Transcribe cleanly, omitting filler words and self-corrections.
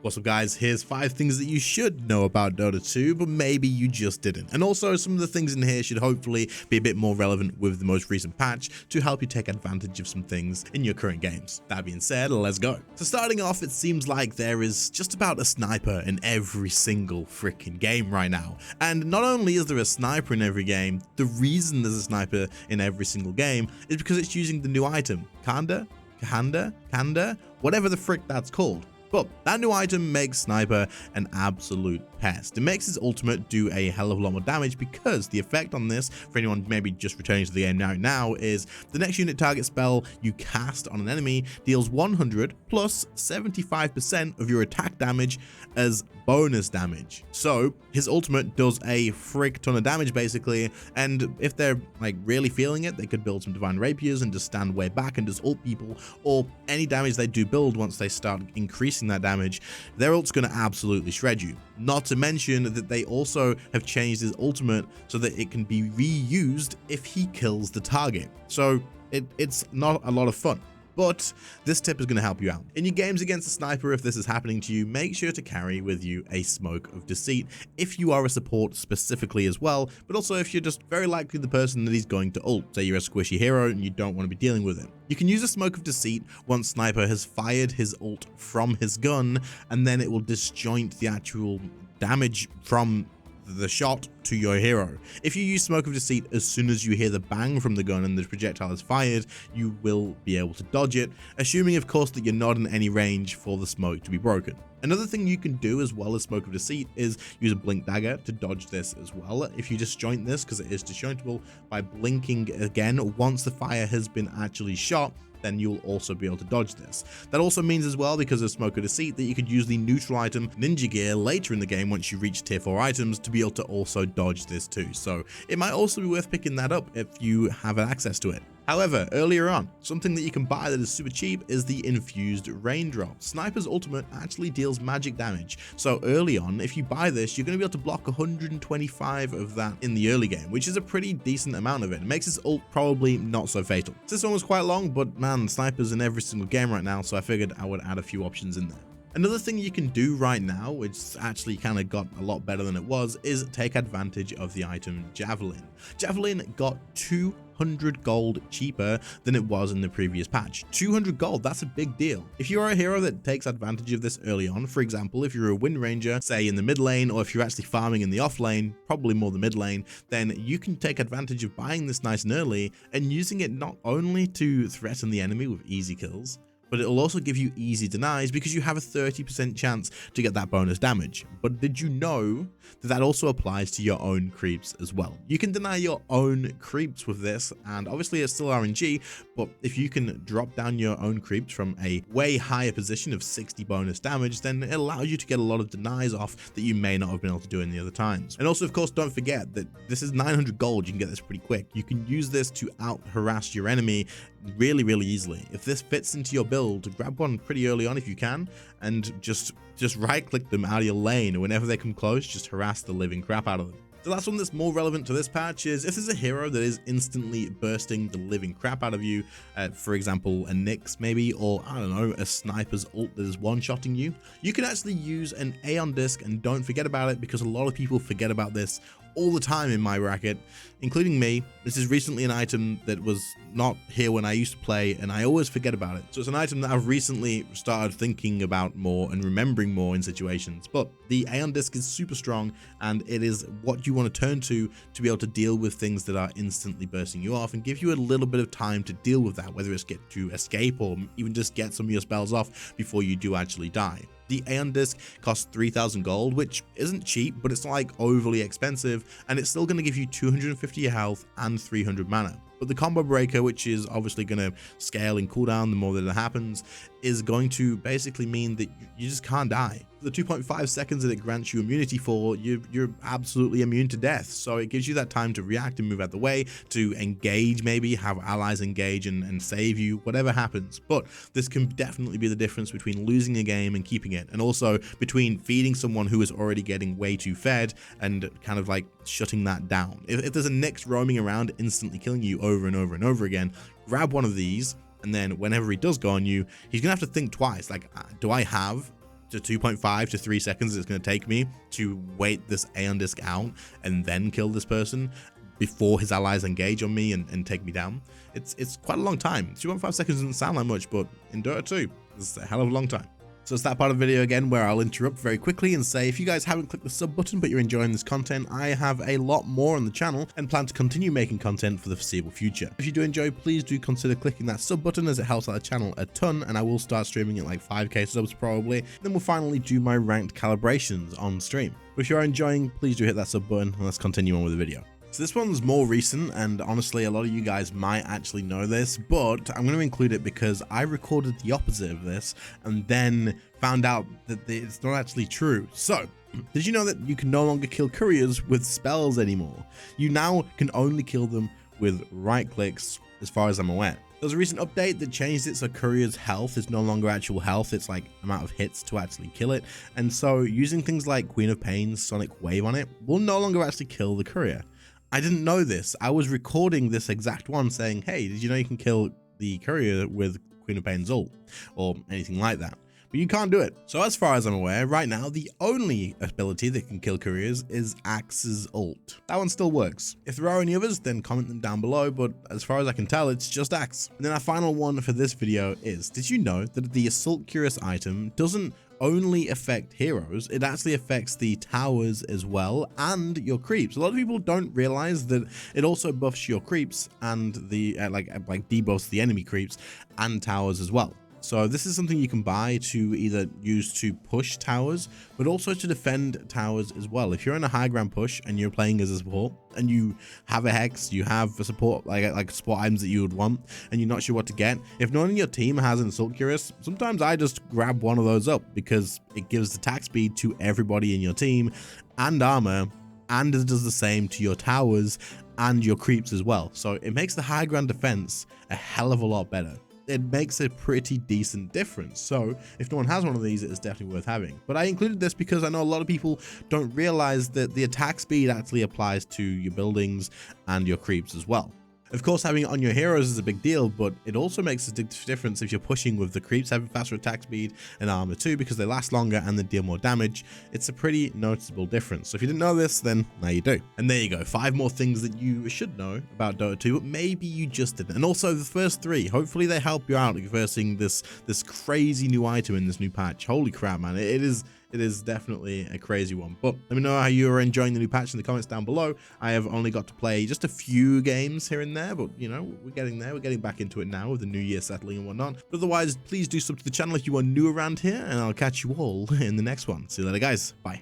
What's up guys, here's 5 things that you should know about Dota 2, but maybe you just didn't. And also some of the things in here should hopefully be a bit more relevant with the most recent patch to help you take advantage of some things in your current games. That being said, let's go. So starting off, it seems like there is just about a sniper in every single freaking game right now. And not only is there a sniper in every game, the reason there's a sniper in every single game is because it's using the new item, Kanda, whatever the frick that's called. But that new item makes Sniper an absolute pest. It makes his ultimate do a hell of a lot more damage because the effect on this, for anyone maybe just returning to the game now, is the next unit target spell you cast on an enemy deals 100 plus 75% of your attack damage as bonus damage. So his ultimate does a frick ton of damage basically, and if they're like really feeling it, they could build some divine rapiers and just stand way back and just ult people, or any damage they do build once they start increasing that damage, their ult's gonna absolutely shred you. Not to mention that they also have changed his ultimate so that it can be reused if he kills the target. So it's not a lot of fun. But this tip is going to help you out. In your games against a sniper, if this is happening to you, make sure to carry with you a Smoke of Deceit if you are a support specifically as well, but also if you're just very likely the person that he's going to ult. Say you're a squishy hero and you don't want to be dealing with him. You can use a Smoke of Deceit once Sniper has fired his ult from his gun, and then it will disjoint the actual damage from the shot to your hero. If you use Smoke of Deceit as soon as you hear the bang from the gun and the projectile is fired, you will be able to dodge it, assuming of course that you're not in any range for the smoke to be broken. Another thing you can do as well as Smoke of Deceit is use a blink dagger to dodge this as well. If you disjoint this, because it is disjointable, by blinking again once the fire has been actually shot, then you'll also be able to dodge this. That also means as well, because of Smoke of Deceit, that you could use the neutral item Ninja Gear later in the game once you reach tier 4 items to be able to also dodge this too. So it might also be worth picking that up if you have access to it. However, earlier on, something that you can buy that is super cheap is the Infused Raindrop. Sniper's ultimate actually deals magic damage. So early on, if you buy this, you're going to be able to block 125 of that in the early game, which is a pretty decent amount of it. It makes his ult probably not so fatal. This one was quite long, but man, Sniper's in every single game right now, so I figured I would add a few options in there. Another thing you can do right now, which actually kind of got a lot better than it was, is take advantage of the item Javelin. Javelin got 200 gold cheaper than it was in the previous patch. 200 gold, that's a big deal. If you are a hero that takes advantage of this early on, for example, if you're a Wind Ranger, say in the mid lane, or if you're actually farming in the off lane, probably more the mid lane, then you can take advantage of buying this nice and early and using it not only to threaten the enemy with easy kills, but it'll also give you easy denies because you have a 30% chance to get that bonus damage. But did you know that that also applies to your own creeps as well? You can deny your own creeps with this, and obviously it's still RNG, but if you can drop down your own creeps from a way higher position of 60 bonus damage, then it allows you to get a lot of denies off that you may not have been able to do in the other times. And also, of course, don't forget that this is 900 gold. You can get this pretty quick. You can use this to out harass your enemy really easily. If this fits into your build, grab one pretty early on if you can, and just right click them out of your lane, and whenever they come close, just harass the living crap out of them. The last one that's more relevant to this patch is if there's a hero that is instantly bursting the living crap out of you, for example a Nyx maybe, or I don't know, a Sniper's ult that is one-shotting you, you can actually use an Aeon Disc, and don't forget about it because a lot of people forget about this all the time in my bracket, including me. This is recently an item that was not here when I used to play, and I always forget about it. So it's an item that I've recently started thinking about more and remembering more in situations. But the Aeon Disc is super strong, and it is what you want to turn to be able to deal with things that are instantly bursting you off and give you a little bit of time to deal with that, whether it's get to escape or even just get some of your spells off before you do actually die. The Aeon Disc costs 3,000 gold, which isn't cheap, but it's not like overly expensive, and it's still going to give you 250 health and 300 mana. But the combo breaker, which is obviously going to scale in cooldown the more that it happens, is going to basically mean that you just can't die. The 2.5 seconds that it grants you immunity for, you're absolutely immune to death. So it gives you that time to react and move out the way, to engage, maybe have allies engage and save you, whatever happens. But this can definitely be the difference between losing a game and keeping it, and also between feeding someone who is already getting way too fed and kind of like shutting that down. If there's a Nyx roaming around instantly killing you over and over and over again, grab one of these, and then whenever he does go on you, he's gonna have to think twice, like, do I have to 2.5 to 3 seconds it's going to take me to wait this Aeon Disc out and then kill this person before his allies engage on me and take me down. It's quite a long time. 2.5 seconds doesn't sound like much, but in Dota 2, it's a hell of a long time. So it's that part of the video again where I'll interrupt very quickly and say, if you guys haven't clicked the sub button but you're enjoying this content, I have a lot more on the channel and plan to continue making content for the foreseeable future. If you do enjoy, please do consider clicking that sub button, as it helps out the channel a ton, and I will start streaming at like 5k subs probably. Then we'll finally do my ranked calibrations on stream. But if you are enjoying, please do hit that sub button and let's continue on with the video. So this one's more recent, and honestly a lot of you guys might actually know this, but I'm going to include it because I recorded the opposite of this and then found out that it's not actually true. So did you know that you can no longer kill couriers with spells anymore? You now can only kill them with right clicks, as far as I'm aware. There's a recent update that changed it so courier's health is no longer actual health, it's like amount of hits to actually kill it, and so using things like Queen of Pain's Sonic Wave on it will no longer actually kill the courier. I didn't know this. I was recording this exact one saying, hey, did you know you can kill the courier with Queen of Pain's ult or anything like that? But you can't do it. So as far as I'm aware, right now, the only ability that can kill couriers is Axe's ult. That one still works. If there are any others, then comment them down below, but as far as I can tell, it's just Axe. And then our final one for this video is, did you know that the Assault Cuirass item doesn't only affect heroes, it actually affects the towers as well and your creeps? A lot of people don't realize that it also buffs your creeps and the like debuffs the enemy creeps and towers as well. So this is something you can buy to either use to push towers, but also to defend towers as well. If you're in a high ground push and you're playing as a support and you have a hex, you have a support like support items that you would want, and you're not sure what to get, if no one in your team has an Assault Cuirass, sometimes I just grab one of those up because it gives attack speed to everybody in your team and armor, and it does the same to your towers and your creeps as well. So it makes the high ground defense a hell of a lot better. It makes a pretty decent difference. So if no one has one of these, it is definitely worth having. But I included this because I know a lot of people don't realize that the attack speed actually applies to your buildings and your creeps as well. Of course, having it on your heroes is a big deal, but it also makes a difference if you're pushing with the creeps having faster attack speed and armor too, because they last longer and they deal more damage. It's a pretty noticeable difference. So if you didn't know this, then now you do. And there you go, 5 more things that you should know about Dota 2, but maybe you just didn't. And also the first 3, hopefully they help you out versing this crazy new item in this new patch. Holy crap, man, it is definitely a crazy one. But let me know how you are enjoying the new patch in the comments down below. I have only got to play just a few games here and there, but you know, we're getting there. We're getting back into it now with the new year settling and whatnot. But otherwise, please do sub to the channel if you are new around here, and I'll catch you all in the next one. See you later, guys. Bye.